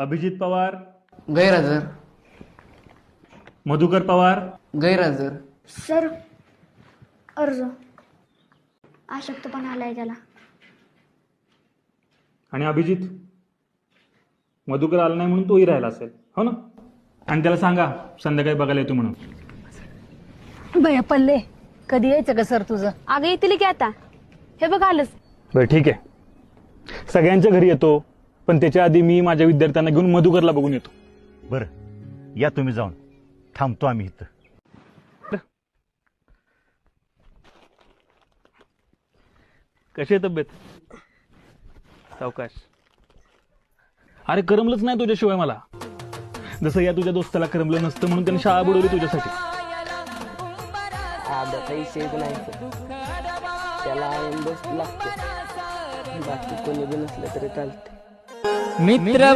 अभिजित पवार, गैरहजर. मधुकर पवार, गैरहजर. सर अर्ज अशक्तपणा आलाय त्याला. आणि अभिजित मधुकर आला नाही म्हणून तोही राहिला असेल, हो ना? आणि त्याला सांगा संध्याकाळी बघायला येतो म्हणून. भैया पल्ले कधी यायचं का सर तुझं? अगं येतील की आता. हे बघ आलंच. बरं ठीक आहे, सगळ्यांच्या घरी येतो, पण त्याच्या आधी मी माझ्या विद्यार्थ्यांना घेऊन मधुकरला बघून येतो. बरं, या तुम्ही जाऊन. थांबतो आम्ही इथं. कशी आहे तब्येत? सावकाश. अरे करमलंच नाही तुझ्याशिवाय मला. जसं या तुझ्या दोस्ताला करमलं नसतं म्हणून त्याने शाळा बुडवली तुझ्यासाठी. विषयच नाही त्याला लागते. बाकी कोणी बी नसलं तरी चालते. मित्र